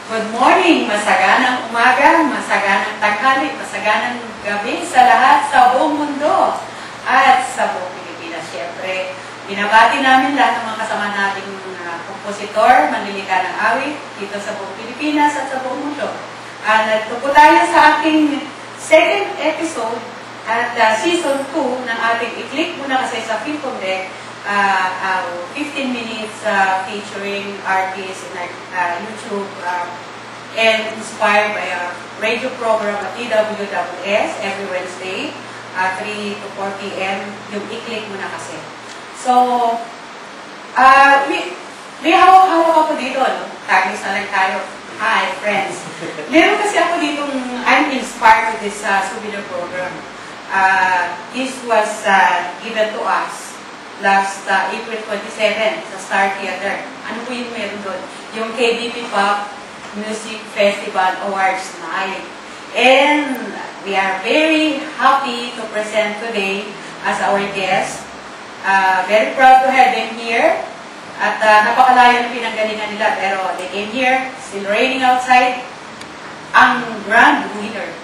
Good morning, masaganang umaga, masaganang tanghali, masaganang gabi sa lahat sa buong mundo at sa buong Pilipinas. Siyempre, binabati namin lahat ng mga kasama nating kompositor, manlilika ng awit dito sa buong Pilipinas at sa buong mundo. Nandito po tayo sa ating second episode at season 2 ng ating i-click muna kasi sa Film Deck. 15 minutes featuring artists in YouTube and inspired by a radio program at DWWS every Wednesday 3 to 4 p.m. yung i-click mo na kasi. So, may hawak ako dito, no? Tagis na lang tayo. Hi, friends. Meron kasi ako ditong, I'm inspired with this souvenir program. This was given to us last April 27 sa Star Theater. Ano po yung meron doon? Yung KBP Pop Music Festival Awards Night. And we are very happy to present today as our guest. Very proud to have them here. At napakalayo ng pinanggalingan nila. Pero they came here, still raining outside. Ang grand winners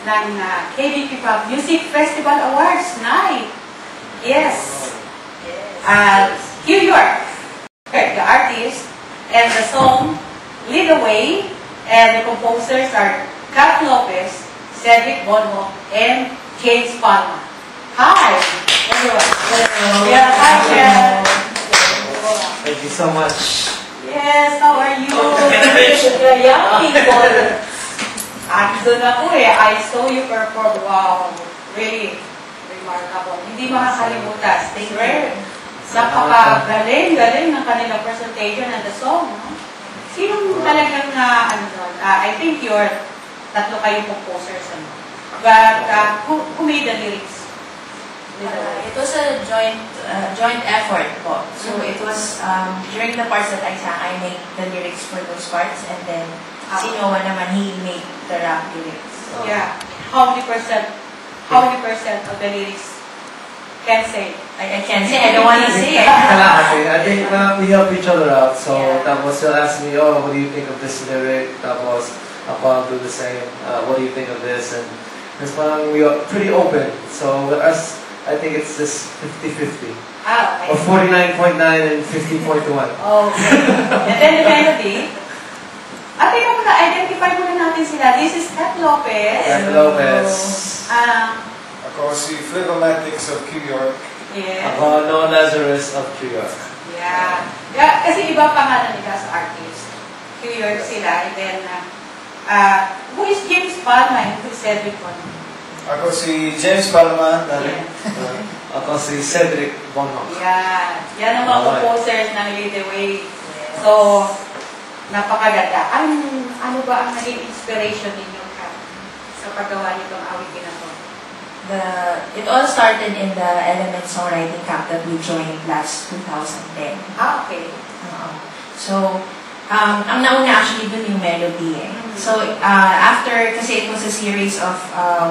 ng KBP Pop Music Festival Awards Night. Yes. New York, the artist, and the song Lead Away, and the composers are Kat Lopez, Cedric Bonho, and James Palma. Hi, everyone. Hello. Yeah, hi, Kat. Thank you so much. Yes, how are you? Young people. Doon ako I saw you perform. Wow, really remarkable. Hindi makakalimutan. Stay rare. Napakagaling ng kanilang presentation and the song. No? Sinong talagang I think tatlo kayo composers. But who made the lyrics? It was a joint effort po. So it was during the parts that I sang, I made the lyrics for those parts, and then si Noah naman, he made the rap lyrics. So, yeah. How many percent of the lyrics can say? I can't say. I don't want to say it. I think we help each other out. So, yeah. Tapos he'll ask me, oh, what do you think of this lyric? Tapos I'll do the same. What do you think of this? And it's we are pretty open. So with us, I think it's this 50-50. Okay. Or 49.9 and 50.1. Okay. And then the melody. Tingnan mo na, identify muna natin sila. This is Kat Lopez. Kat Lopez. Ako si Flegomatics of New York. Yeah. Ako No Lazarus of New York. Yeah. Kasi iba pangalan nila sa artist. New York sila. And then, who is James Palma and who is Cedric Bonho? Ako si James Palma. Ako si Cedric Bonho. Yeah. Yan ang mga composers ng Lead Away. So, napakaganda. Ano ba ang naging inspiration ninyo sa paggawa nitong awitin na to? It all started in the Element Songwriting Camp that we joined last 2010. Okay. So, ang nauna actually dun yung melody eh. So, after, kasi it was a series of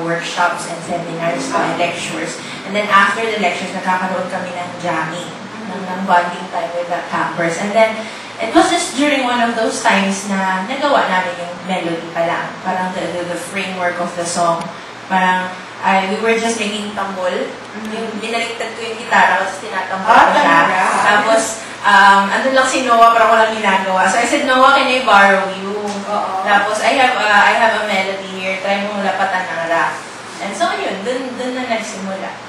workshops and seminars and lectures. And then after the lectures, nakakaroon kami ng jamming, ng bonding time with the campers. And then, it was just during one of those times na nagawa namin yung melody pa lang. Parang the framework of the song. Parang, we were just making tambol. Yung binaliktad ko yung gitara, tapos tinatambol ko siya. Tapos, andun lang si Noah, parang walang ginagawa. So I said, Noah, can I borrow you? Tapos, I have a melody here. Try mo lapatan ng rap. And so yun, dun na nagsimula.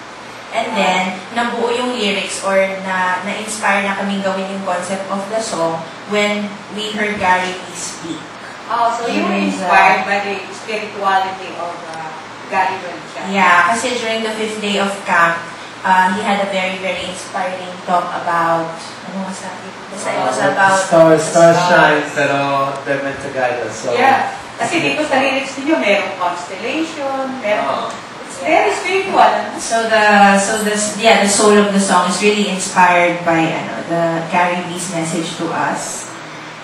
And then, nabuo yung lyrics or na-inspire na kaming gawin yung concept of the song when we heard Gary Vee speak. Oh, so you were inspired by the spirituality of Gary Vee. Yeah, kasi during the 5th day of camp, he had a very, very inspiring talk about, ano nga sabi? Basta it was about Stars shine, pero they're meant to guide us. So. Yeah, kasi dito sa lyrics niyo, merong constellation, merong very spiritual. So the soul of the song is really inspired by the Gary Vee's message to us.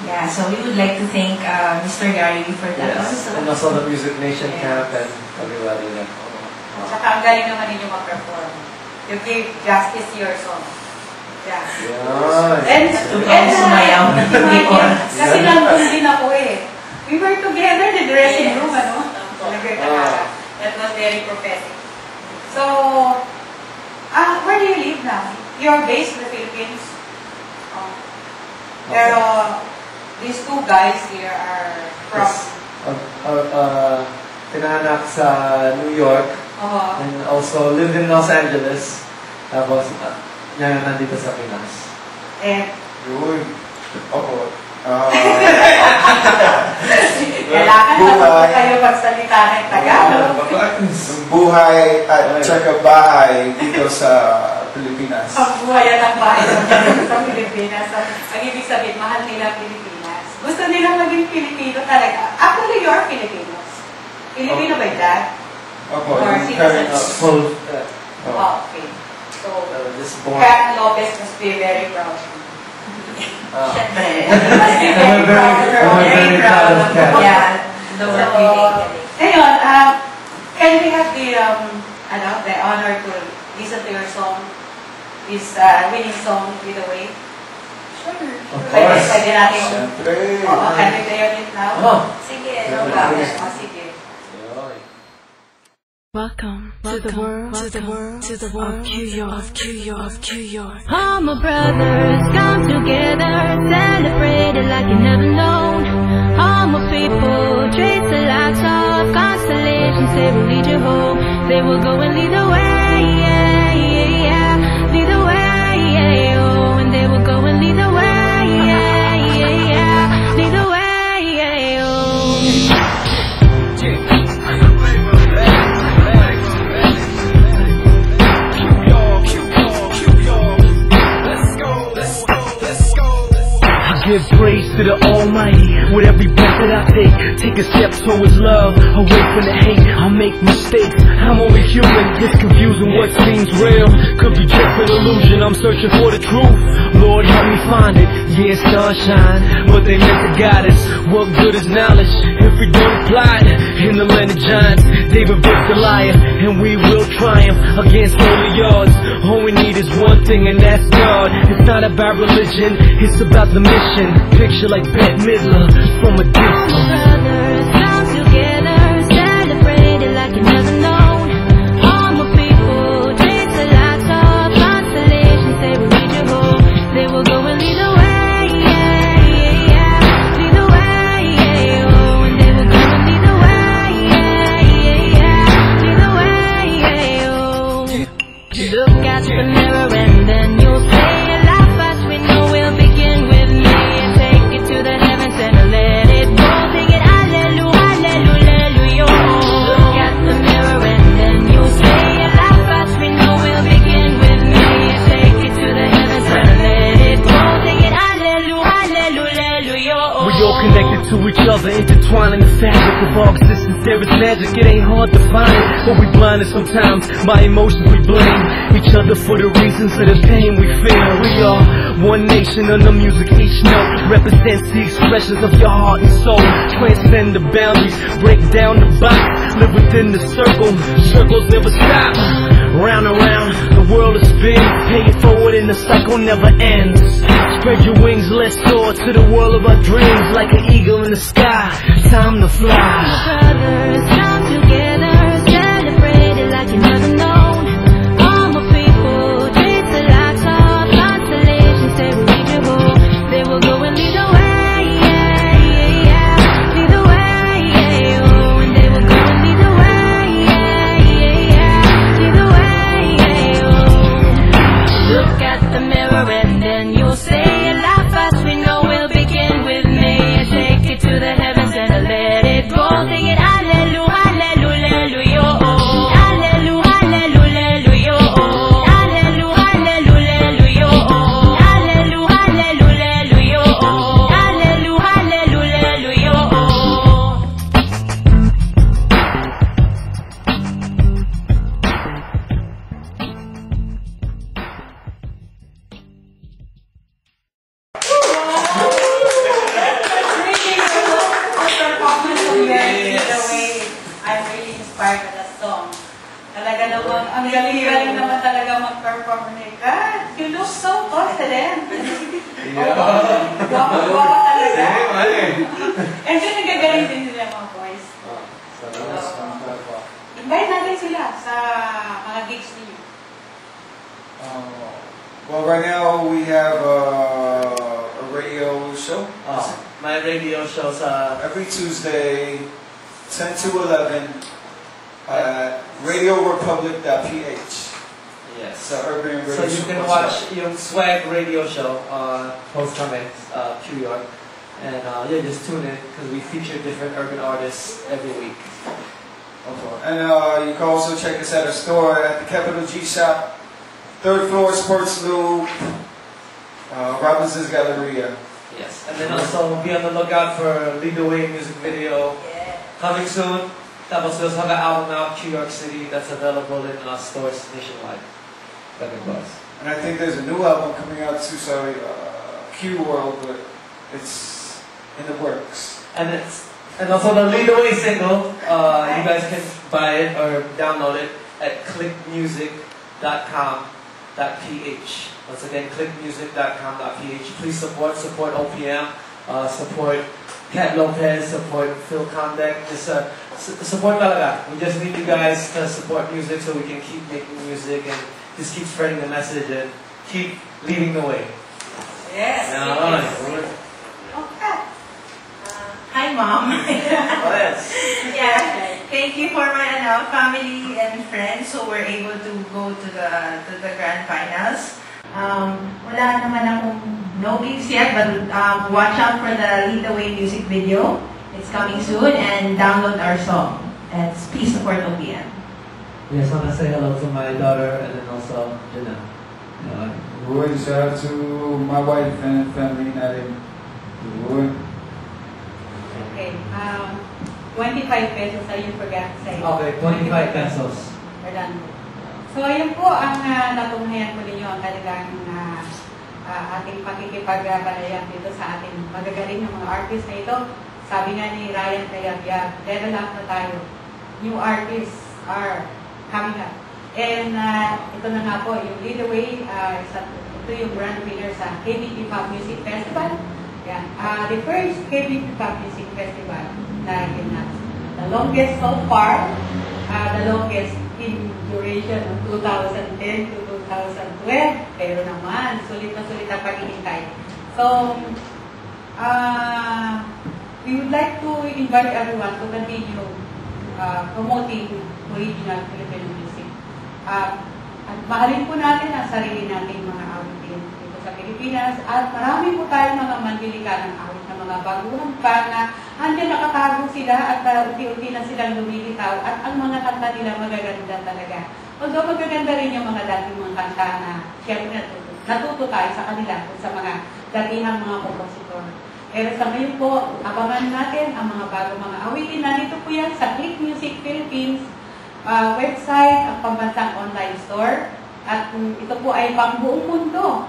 Yeah, so we would like to thank Mr. Gary Vee for that. Yes, and also the Music Nation Camp and everybody there. Saka ang galing naman ninyo mag-perform. You gave justice to your song. Yeah. Yeah. And sumayaw. Kasi nandun din ako these two guys here are from... Pinanganak sa New York and also lived in Los Angeles. Tapos, ngayon nandito sa Pinas. And... Yun. Opo. Kailangan matuto kayo magsalita ng Tagalog. Ang buhay at tsaka bahay dito sa Pilipinas. Ang buhay at ang bahay sa Pilipinas. Ang ibig sabihin, mahal nila Pilipinas. Gusto nilang maging Pilipino talaga. Actually, you're Filipinos. Filipino ba yung dad? Opo. Or citizen? Okay. So, just born. Kat Lopez must be very proud. Siyempre. Must be very proud of her. Yeah, the work we make. Ngayon, can we have the honor to listen to your song? This winning song, Lead the Way? Sure. Of course. Pwede natin. Siyempre. Can we play on it now? Sige, No problem. Sige. Welcome to the world of Q-York. All my brothers come together, celebrate it like you never known. All my people trace the lights of constellations, they will lead you home. They will go and lead the way, lead the way, oh, and they will go and lead the way, lead the way, oh. Give praise to the Almighty with every breath that I take a step towards love, away from the hate. I make mistakes, I'm only human. It's confusing what seems real, could be just an illusion. I'm searching for the truth, Lord help me find it. Yeah, stars shine, but they meant to guide us. What good is knowledge if we don't apply it? In the land of giants, David beat the liar, and we will triumph against all the odds. All we need is one thing, and that's God. It's not about religion, it's about the mission. Picture like Bette Midler from a distance. Brothers come together, celebrate it like you never known. All my people trace the lights of constellations, they will lead you home. They will go and lead the way, lead the way, oh, and they will go and lead the way, lead the way, oh. Look at the mirror and then you'll say a life as we know will begin with me. To the heavens and let it go. Sing it, hallelujah, hallelujah, hallelujah. Look at the mirror and then you'll say a life as we know will begin with me. Take it to the heavens and let it go. Sing it, hallelujah, hallelujah, hallelujah. We all connected to each other, intertwined in the fabric of our existence. There is magic, it ain't hard to find it, but we blinded sometimes by emotions. We blame each other for the reasons of the pain we feel. We are one nation under music, each note represents the expressions of your heart and soul. Transcend the boundaries, break down the box, live within the circle. Circles never stop, round and round the world is spin. Pay it forward and the cycle never ends. Spread your wings, let's soar to the world of our dreams. Like an eagle in the sky, time to fly. Brothers come together, celebrate it like you never known. All my people trace the lights of constellations, they will lead you home. They will go and lead the way, lead the way, oh, and they will go and lead the way, lead the way, oh. Look at the mirror and then you'll say a life as we know will begin with me. Take it to the heavens and let it go. Sing it, hallelujah, hallelujah, hallelujah, oh. Hallelujah, hallelujah, hallelujah, oh. Hallelujah, hallelujah, hallelujah, oh. Hallelujah, hallelujah, hallelujah, oh. Hallelujah, hallelujah, hallelujah, oh. I'm really inspired by that song. Talaga naman, ang galing-galing naman talaga mag-perform ni God. You look so confident. Guwapo talaga. And then nagagaling din nila mga boys. Invite natin sila sa mga gigs niyo. Well, right now we have a radio show. My radio show sa Every Tuesday, 10 to 11, at radiorepublic.ph. yes. Sa Urban Radio So you can Show. watch yung Swag radio show host kami Q York. And yeah, just tune in because we feature different urban artists every week. And you can also check us at our store at the Capital G Shop, 3rd floor, Sports Loop, Robinson's Galleria. Yes. And then also be on the lookout for Lead the Way music video coming soon. Tapos we also have an album now, Q York City, that's available in stores nationwide. And I think there's a new album coming out too, sorry, Q World, but it's in the works. And also the Lead the Way single, you guys can buy it or download it at clickmusic.com.ph. Once again, clickmusic.com.ph. Please support OPM, support Cat Lopez, support Phil Condek. Just support talaga. We just need you guys to support music so we can keep making music and just keep spreading the message and keep leading the way. Yes. Okay. Hi, Mom. Yes. Yeah. Thank you for my family and friends who were able to go to the grand finals. Wala naman akong no gigs yet, but watch out for the Lead the Way music video. It's coming soon, and download our song. And please support OPM. Yes, I want to say hello to my daughter and then also Jenna. Good. Shout out to my wife and family natin. Good. Okay. 25 pesos ay yung forgot sa iyo. Okay, 25 pesos. Orlando. So, ayun po ang natunghayan po ninyo ang talagang ating pakikipagpanayan dito sa ating magagaling ng mga artist na ito. Sabi nga ni Ryan Kayabia, level up na tayo. New artists are coming up. And ito na nga po, yung Lead the Way, ito yung grand winner sa KBP Pop Music Festival. Yan. The first KBP Pop Music Festival na ginas. The longest so far, the longest in duration of 2010 to 2012. Pero naman, sulit na sulit ang paghihintay. So, we would like to invite everyone to continue promoting original Filipino music. At mahalin po natin ang sarili nating mga awitin dito sa Pilipinas. At marami po tayong mga mandilika ng awit na mga baguhan pa na andyan nakatago sila at unti-unti na silang lumilitaw at ang mga kanta nila magaganda talaga. Although magaganda rin yung mga dating mga kanta na siyempre natuto tayo sa kanila kung sa mga datihang mga kompositor. Pero sa ngayon po, abangan natin ang mga bagong mga awitin. Nandito po yan sa Click Music Philippines website, ang pambansang online store. At ito po ay pang buong mundo.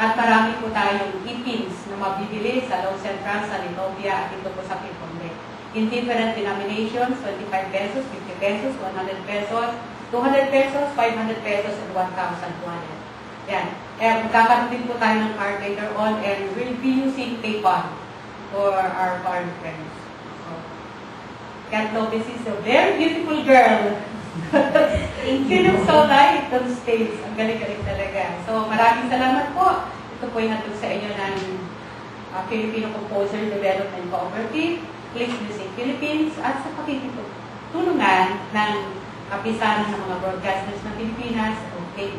At marami po tayong e-pins na mabibili sa Law Central, sa Litopia, at ito po sa Piponde. In different denominations, 25 pesos, 50 pesos, 100 pesos, 200 pesos, 500 pesos, and 1,200. Yan. Kaya magkakaroon din po tayo ng card later on and we'll be using PayPal for our foreign friends. So, Kat Lopez is a very beautiful girl. She looks so light on stage. Ang galing-galing talaga. So, maraming salamat po. Ito po yung hatid sa inyo ng Filipino Composer Development Cooperative, Click Music Philippines, at sa pakikitulungan ng kapisanan ng mga broadcasters ng Pilipinas. Okay.